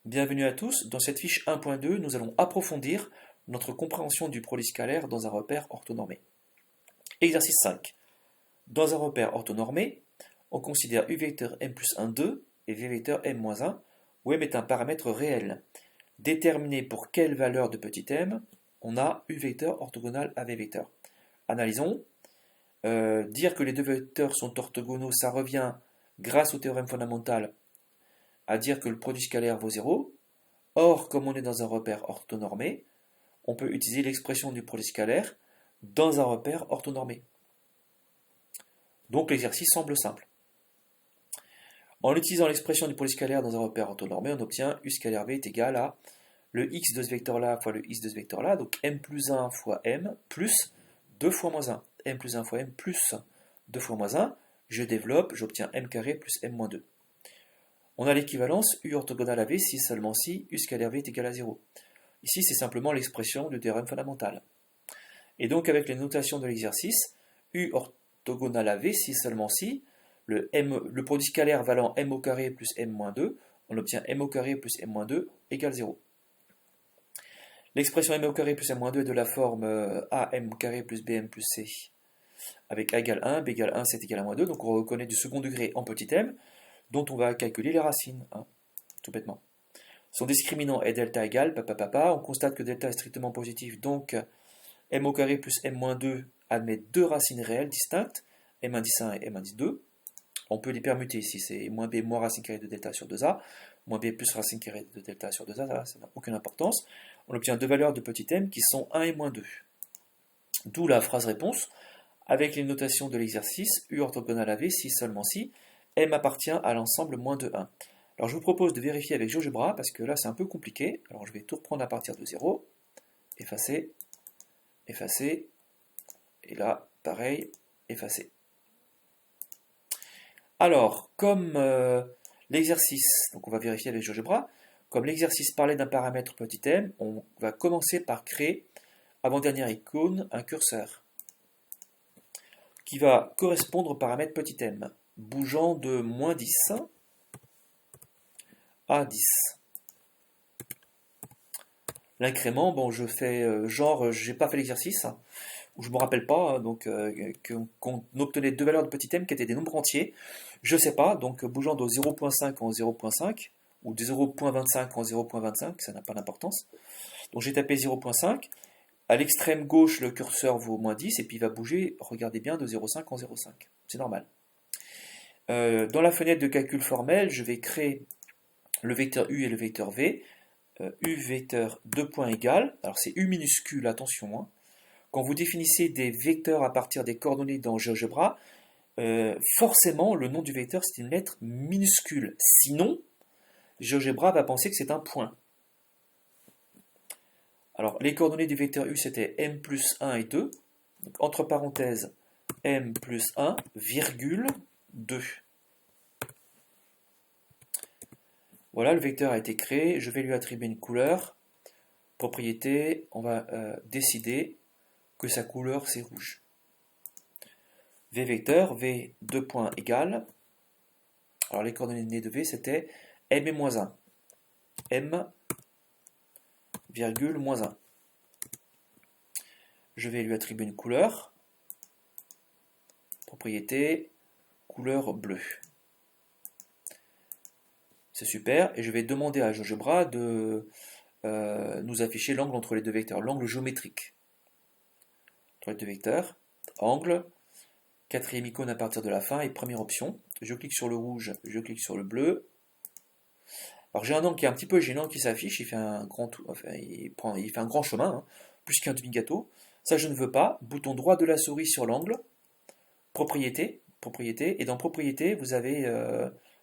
Bienvenue à tous, dans cette fiche 1.2, nous allons approfondir notre compréhension du produit scalaire dans un repère orthonormé. Exercice 5. Dans un repère orthonormé, on considère u vecteur m plus 1, 2 et v vecteur m-1, où m est un paramètre réel. Déterminer pour quelle valeur de petit m on a u vecteur orthogonal à v vecteur. Analysons. Dire que les deux vecteurs sont orthogonaux, ça revient, grâce au théorème fondamental, à dire que le produit scalaire vaut 0. Or, comme on est dans un repère orthonormé, on peut utiliser l'expression du produit scalaire dans un repère orthonormé. Donc l'exercice semble simple. En utilisant l'expression du produit scalaire dans un repère orthonormé, on obtient u scalaire v est égal à le x de ce vecteur-là fois le x de ce vecteur-là, donc m plus 1 fois m plus 2 fois moins 1. M plus 1 fois m plus 2 fois moins 1, je développe, j'obtiens m carré plus m moins 2. On a l'équivalence u orthogonal à v si et seulement si u scalaire v est égal à 0. Ici, c'est simplement l'expression du théorème fondamental. Et donc, avec les notations de l'exercice, u orthogonal à v si et seulement si le produit scalaire valant m au carré plus m moins 2, on obtient m au carré plus m moins 2 égale 0. L'expression m au carré plus m moins 2 est de la forme am carré plus bm plus c avec a égale 1, b égale 1, c est égal à moins 2. Donc on reconnaît du second degré en petit m, dont on va calculer les racines, tout bêtement. Son discriminant est delta égale, papa. On constate que delta est strictement positif, donc m au carré plus m moins 2 admet deux racines réelles distinctes, m indice 1 et m indice 2. On peut les permuter ici, c'est moins b moins racine carrée de delta sur 2a, moins b plus racine carrée de delta sur 2a, ça n'a aucune importance. On obtient deux valeurs de petit m qui sont 1 et moins 2. D'où la phrase réponse, avec les notations de l'exercice, u orthogonal à v si seulement si m appartient à l'ensemble moins de 1. Alors je vous propose de vérifier avec GeoGebra, parce que là c'est un peu compliqué. Alors je vais tout reprendre à partir de 0, effacer, effacer, et là, pareil, effacer. Alors, comme l'exercice, donc on va vérifier avec GeoGebra, comme l'exercice parlait d'un paramètre petit m, on va commencer par créer, avant-dernière icône, un curseur qui va correspondre au paramètre petit m, bougeant de moins 10 à 10. L'incrément, bon, je fais genre, j'ai pas fait l'exercice, ou je me rappelle pas, donc qu'on obtenait deux valeurs de petit m qui étaient des nombres entiers. Je sais pas, donc bougeant de 0.5 en 0.5, ou de 0.25 en 0.25, ça n'a pas d'importance. Donc j'ai tapé 0.5. À l'extrême gauche, le curseur vaut moins 10, et puis il va bouger, regardez bien, de 0.5 en 0.5. C'est normal. Dans la fenêtre de calcul formel, je vais créer le vecteur u et le vecteur v. U vecteur 2 points égal, alors c'est u minuscule, attention. Quand vous définissez des vecteurs à partir des coordonnées dans GeoGebra, forcément le nom du vecteur c'est une lettre minuscule. Sinon, GeoGebra va penser que c'est un point. Alors les coordonnées du vecteur u c'était m plus 1 et 2. Donc, entre parenthèses, m plus 1, virgule 2. Voilà, le vecteur a été créé. Je vais lui attribuer une couleur. Propriété, on va décider que sa couleur c'est rouge. V vecteur, V 2 points égale. Alors les coordonnées de V c'était m et moins 1. M, virgule, moins 1. Je vais lui attribuer une couleur. Propriété, couleur bleue. C'est super. Et je vais demander à GeoGebra de nous afficher l'angle entre les deux vecteurs, l'angle géométrique. Entre les deux vecteurs, angle, quatrième icône à partir de la fin et première option. Je clique sur le rouge, je clique sur le bleu. Alors j'ai un angle qui est un petit peu gênant qui s'affiche, il fait un grand, il fait un grand chemin, plus qu'un demi-gâteau. Ça je ne veux pas. Bouton droit de la souris sur l'angle, propriété, et dans propriété vous avez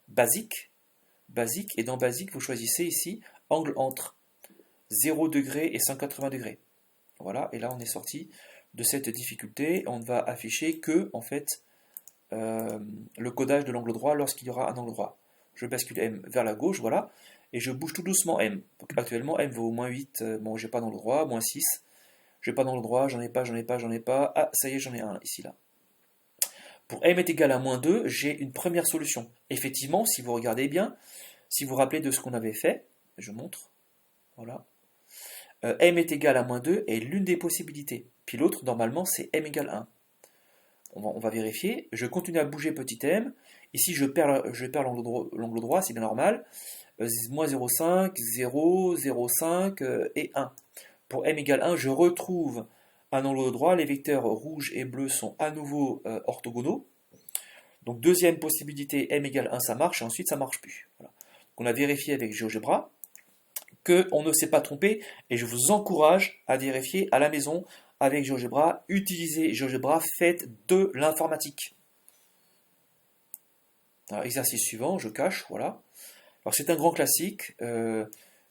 basique, et dans basique vous choisissez ici angle entre 0 degré et 180 degrés. Voilà, et là on est sorti de cette difficulté. On ne va afficher que en fait le codage de l'angle droit lorsqu'il y aura un angle droit. Je bascule M vers la gauche, voilà, et je bouge tout doucement M. Donc actuellement M vaut moins 8, bon j'ai pas d'angle droit, moins 6, j'ai pas d'angle droit, j'en ai pas, ah ça y est j'en ai un ici là. Pour M est égal à moins 2, j'ai une première solution. Effectivement, si vous regardez bien, si vous vous rappelez de ce qu'on avait fait, je montre, voilà. M est égal à moins 2 est l'une des possibilités. Puis l'autre, normalement, c'est M égale 1. On va vérifier. Je continue à bouger petit m. Ici, je perds l'angle droit, c'est bien normal. Moins 0,5, 0, 0,5 et 1. Pour m égale 1, je retrouve un angle droit. Les vecteurs rouge et bleu sont à nouveau orthogonaux. Donc deuxième possibilité, m égale 1, ça marche, et ensuite ça ne marche plus. Voilà. On a vérifié avec GeoGebra qu'on ne s'est pas trompé, et je vous encourage à vérifier à la maison avec GeoGebra. Utilisez GeoGebra, faites de l'informatique. Exercice suivant, je cache, voilà. Alors c'est un grand classique, je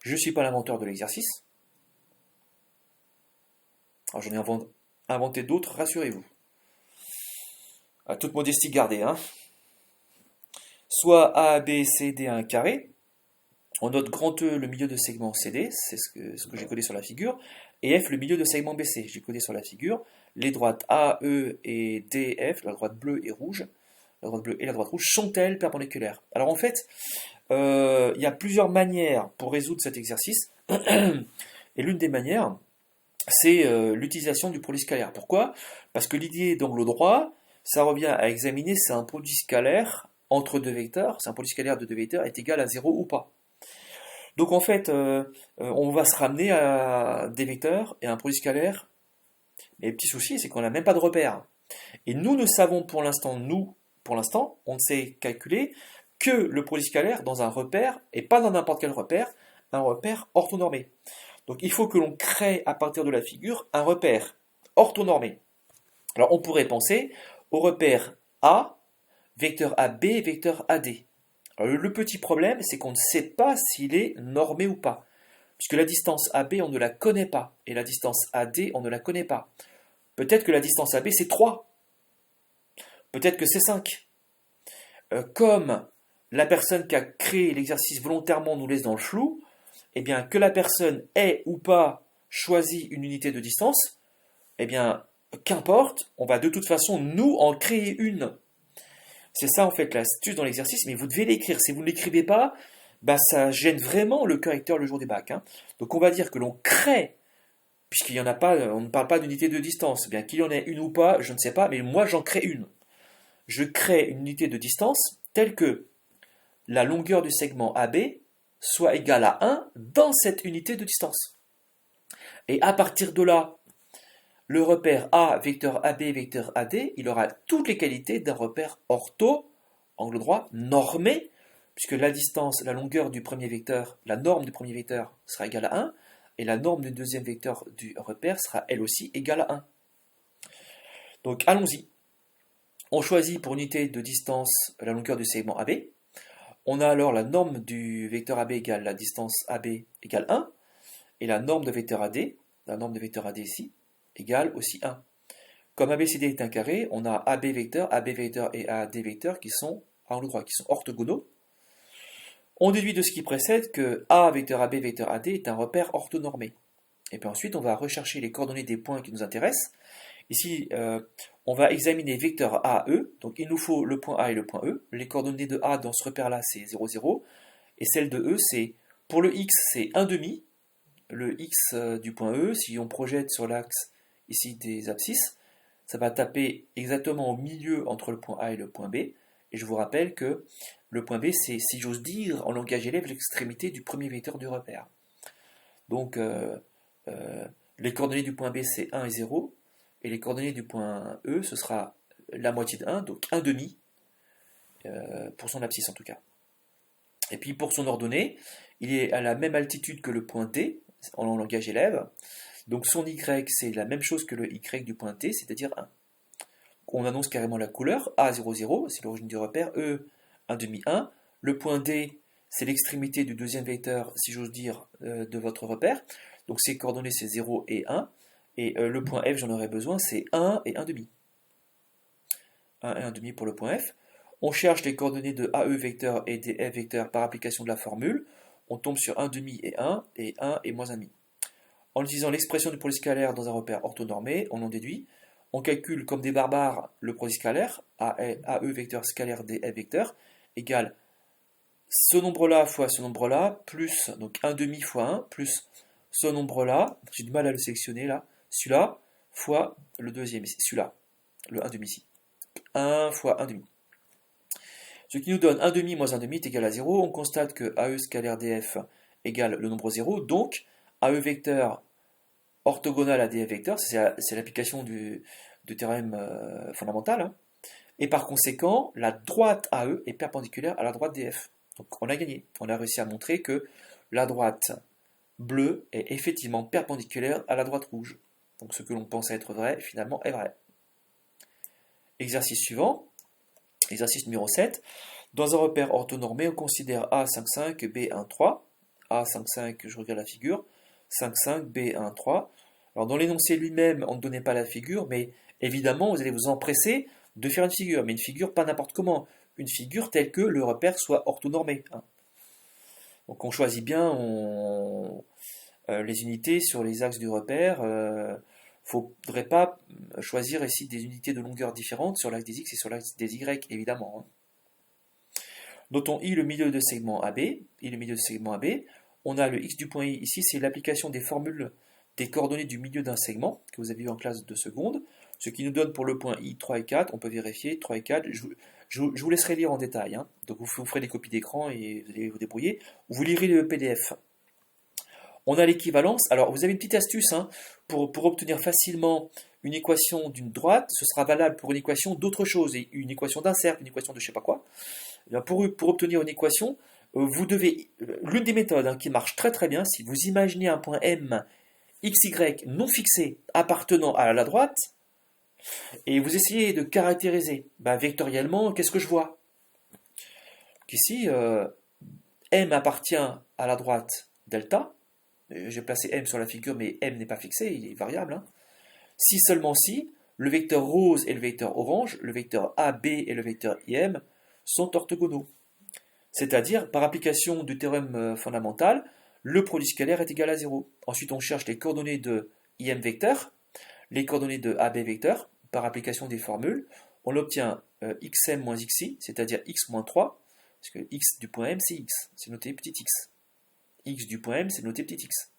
ne suis pas l'inventeur de l'exercice. J'en ai inventé d'autres, rassurez-vous. À toute modestie gardée, hein. Soit A, B, C, D à un carré. On note grand E le milieu de segment CD, c'est ce que j'ai codé sur la figure, et F le milieu de segment BC, j'ai codé sur la figure. Les droites A, E et D, F, la droite bleue et rouge, la droite bleue et la droite rouge, sont-elles perpendiculaires? Alors en fait, il y a plusieurs manières pour résoudre cet exercice, et l'une des manières, c'est l'utilisation du produit scalaire. Pourquoi? Parce que l'idée d'angle droit, ça revient à examiner si un produit scalaire entre deux vecteurs, si un produit scalaire de deux vecteurs est égal à 0 ou pas. Donc en fait, on va se ramener à des vecteurs et à un produit scalaire. Mais le petit souci, c'est qu'on n'a même pas de repère. Et nous ne savons pour l'instant, on ne sait calculer que le produit scalaire dans un repère, et pas dans n'importe quel repère, un repère orthonormé. Donc il faut que l'on crée à partir de la figure un repère orthonormé. Alors on pourrait penser au repère A, vecteur AB, vecteur AD. Alors, le petit problème, c'est qu'on ne sait pas s'il est normé ou pas. Puisque la distance AB, on ne la connaît pas. Et la distance AD, on ne la connaît pas. Peut-être que la distance AB, c'est 3. Peut-être que c'est 5. Comme la personne qui a créé l'exercice volontairement nous laisse dans le flou, eh bien, que la personne ait ou pas choisi une unité de distance, eh bien, qu'importe, on va de toute façon, nous, en créer une. C'est ça en fait l'astuce dans l'exercice, mais vous devez l'écrire. Si vous ne l'écrivez pas, bah, ça gêne vraiment le correcteur le jour des bacs. Hein. Donc on va dire que l'on crée, puisqu'il n'y en a pas, on ne parle pas d'unité de distance. Bien qu'il y en ait une ou pas, je ne sais pas, mais moi j'en crée une. Je crée une unité de distance telle que la longueur du segment AB soit égale à 1 dans cette unité de distance. Et à partir de là, le repère A, vecteur AB, vecteur AD, il aura toutes les qualités d'un repère ortho, angle droit, normé, puisque la distance, la longueur du premier vecteur, la norme du premier vecteur sera égale à 1, et la norme du deuxième vecteur du repère sera elle aussi égale à 1. Donc allons-y. On choisit pour unité de distance la longueur du segment AB. On a alors la norme du vecteur AB égale la distance AB égale 1, et la norme de vecteur AD, la norme de vecteur AD ici, égale aussi 1. Comme ABCD est un carré, on a AB vecteur et AD vecteur qui sont à angle droit, qui sont orthogonaux. On déduit de ce qui précède que A vecteur AB vecteur AD est un repère orthonormé. Et puis ensuite, on va rechercher les coordonnées des points qui nous intéressent. Ici, on va examiner vecteur AE, donc il nous faut le point A et le point E. Les coordonnées de A dans ce repère-là, c'est 0, 0. Et celle de E, c'est, pour le X, c'est 1,5. Le X du point E, si on projette sur l'axe ici des abscisses, ça va taper exactement au milieu entre le point A et le point B. Et je vous rappelle que le point B, c'est, si j'ose dire, en langage élève, l'extrémité du premier vecteur du repère. Donc, les coordonnées du point B, c'est 1 et 0. Et les coordonnées du point E, ce sera la moitié de 1, donc 1,5, pour son abscisse en tout cas. Et puis pour son ordonnée, il est à la même altitude que le point D, en langage élève. Donc son Y, c'est la même chose que le Y du point T, c'est-à-dire 1. On annonce carrément la couleur. A, 0, 0, c'est l'origine du repère. E, 1,5, 1. Le point D, c'est l'extrémité du deuxième vecteur, si j'ose dire, de votre repère. Donc ses coordonnées, c'est 0 et 1. Et le point F, j'en aurais besoin, c'est 1 et 1,5. 1 et 1,5 pour le point F. On cherche les coordonnées de AE vecteur et DF vecteur par application de la formule. On tombe sur 1,5 et 1, et 1 et moins 1,5. En utilisant l'expression du produit scalaire dans un repère orthonormé, on en déduit. On calcule comme des barbares le produit scalaire, AE vecteur scalaire DF vecteur, égale ce nombre-là fois ce nombre-là, plus donc 1 demi fois 1, plus ce nombre-là, j'ai du mal à le sélectionner là, celui-là, fois le deuxième ici, celui-là, le 1 demi ici. 1 fois 1 demi. Ce qui nous donne 1 demi moins 1 demi est égal à 0. On constate que AE scalaire DF égale le nombre 0, donc AE vecteur orthogonal à DF vecteur, c'est l'application du théorème fondamental, hein. Et par conséquent, la droite AE est perpendiculaire à la droite DF. Donc on a gagné. On a réussi à montrer que la droite bleue est effectivement perpendiculaire à la droite rouge. Donc ce que l'on pensait être vrai, finalement est vrai. Exercice suivant, exercice numéro 7. Dans un repère orthonormé, on considère A55, B13. A55, je regarde la figure. 55, B13. Alors dans l'énoncé lui-même, on ne donnait pas la figure, mais évidemment, vous allez vous empresser de faire une figure, mais une figure pas n'importe comment. Une figure telle que le repère soit orthonormé, hein. Donc on choisit bien les unités sur les axes du repère. Il ne faudrait pas choisir ici des unités de longueur différentes sur l'axe des x et sur l'axe des y, évidemment, hein. Notons I le milieu de segment AB. I le milieu de segment AB. On a le x du point I ici, c'est l'application des formules des coordonnées du milieu d'un segment que vous avez vu en classe de seconde. Ce qui nous donne pour le point I 3 et 4. On peut vérifier 3 et 4. Je vous laisserai lire en détail, hein. Donc vous ferez des copies d'écran et vous allez vous débrouiller. Vous lirez le PDF. On a l'équivalence. Alors vous avez une petite astuce, hein, pour obtenir facilement une équation d'une droite. Ce sera valable pour une équation d'autre chose, et une équation d'un cercle, une équation de je sais pas quoi. Eh bien, pour obtenir une équation, vous devez, l'une des méthodes, hein, qui marche très très bien, si vous imaginez un point M, xy non fixé appartenant à la droite, et vous essayez de caractériser vectoriellement, qu'est-ce que je vois? Ici, M appartient à la droite delta. J'ai placé M sur la figure, mais M n'est pas fixé, il est variable, hein. Si seulement si, le vecteur rose et le vecteur orange, le vecteur AB et le vecteur IM, sont orthogonaux. C'est-à-dire, par application du théorème fondamental, le produit scalaire est égal à 0. Ensuite, on cherche les coordonnées de IM vecteur, les coordonnées de AB vecteur, par application des formules. On obtient xm moins xi, c'est-à-dire x moins 3, parce que x du point M, c'est x, c'est noté petit x. X du point M, c'est noté petit x.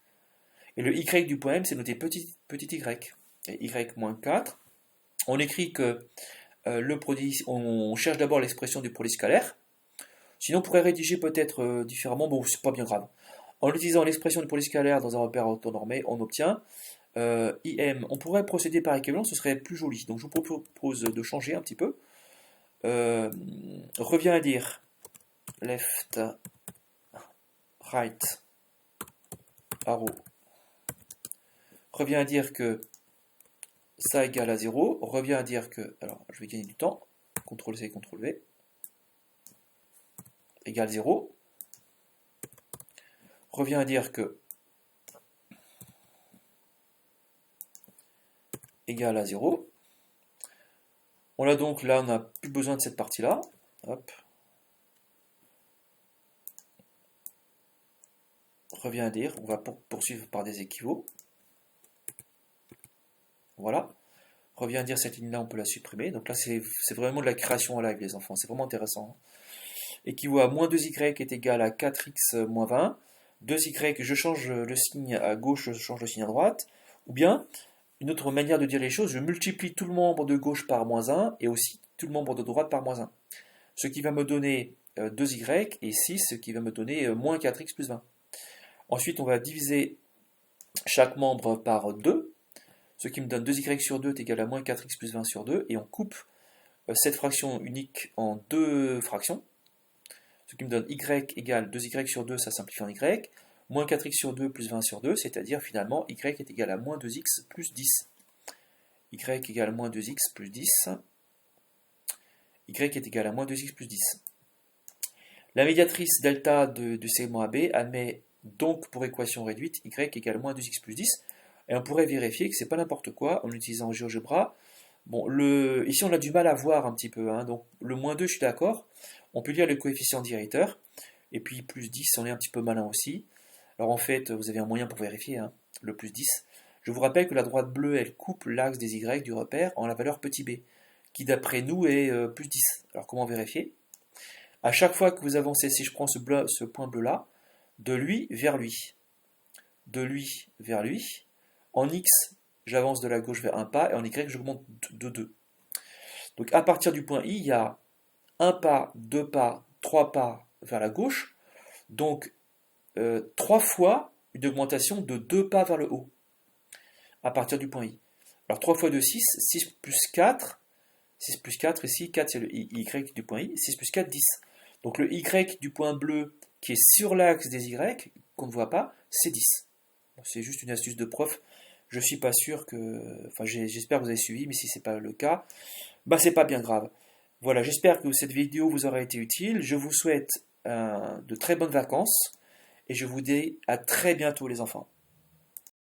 Et le y du point M, c'est noté petit y. Et y moins 4. On écrit que le produit, on cherche d'abord l'expression du produit scalaire. Sinon, on pourrait rédiger peut-être différemment, bon, c'est pas bien grave. En utilisant l'expression du produit scalaire dans un repère orthonormé, on obtient IM. On pourrait procéder par équivalence, ce serait plus joli. Donc je vous propose de changer un petit peu. Revient à dire left, right, arrow. Revient à dire que ça égale à 0. Revient à dire que, alors je vais gagner du temps, CTRL-C, CTRL-V, égale 0. Revient à dire que égale à 0. On a donc là, on n'a plus besoin de cette partie-là. Hop. Revient à dire, on va poursuivre par des équivalents. Voilà. Revient à dire cette ligne-là, on peut la supprimer. Donc là, c'est vraiment de la création en live, les enfants. C'est vraiment intéressant. Équivaut à moins 2y est égal à 4x moins 20. 2y, je change le signe à gauche, je change le signe à droite. Ou bien, une autre manière de dire les choses, je multiplie tout le membre de gauche par moins 1 et aussi tout le membre de droite par moins 1. Ce qui va me donner 2y et 6, ce qui va me donner moins 4x plus 20. Ensuite, on va diviser chaque membre par 2, ce qui me donne 2y sur 2 est égal à moins 4x plus 20 sur 2, et on coupe cette fraction unique en deux fractions, ce qui me donne y égale 2y sur 2, ça simplifie en y, moins 4x sur 2 plus 20 sur 2, c'est-à-dire finalement y est égal à moins 2x plus 10. Y égale à moins 2x plus 10. Y est égal à moins 2x plus 10. La médiatrice delta du segment AB admet donc pour équation réduite y égale à moins 2x plus 10. Et on pourrait vérifier que c'est pas n'importe quoi en utilisant GeoGebra. Bon, ici on a du mal à voir un petit peu, hein, donc le moins 2 je suis d'accord. On peut lire le coefficient directeur. Et puis plus 10, on est un petit peu malin aussi. Alors en fait, vous avez un moyen pour vérifier, hein, le plus 10. Je vous rappelle que la droite bleue, elle coupe l'axe des y du repère en la valeur petit b, qui d'après nous est plus 10. Alors comment vérifier? À chaque fois que vous avancez, si je prends ce point bleu là, de lui vers lui, de lui vers lui, en X, j'avance de la gauche vers un pas, et en Y, j'augmente de 2. Donc à partir du point I, il y a un pas, deux pas, trois pas vers la gauche, donc 3 fois une augmentation de 2 pas vers le haut, à partir du point I. Alors 3 fois 2, 6, 6 plus 4, 6 plus 4 ici, 4 c'est le Y du point I, 6 plus 4, 10. Donc le Y du point bleu qui est sur l'axe des Y, qu'on ne voit pas, c'est 10. C'est juste une astuce de prof. Je suis pas sûr que. Enfin, j'espère que vous avez suivi, mais si c'est pas le cas, bah c'est pas bien grave. Voilà, j'espère que cette vidéo vous aura été utile. Je vous souhaite de très bonnes vacances et je vous dis à très bientôt les enfants.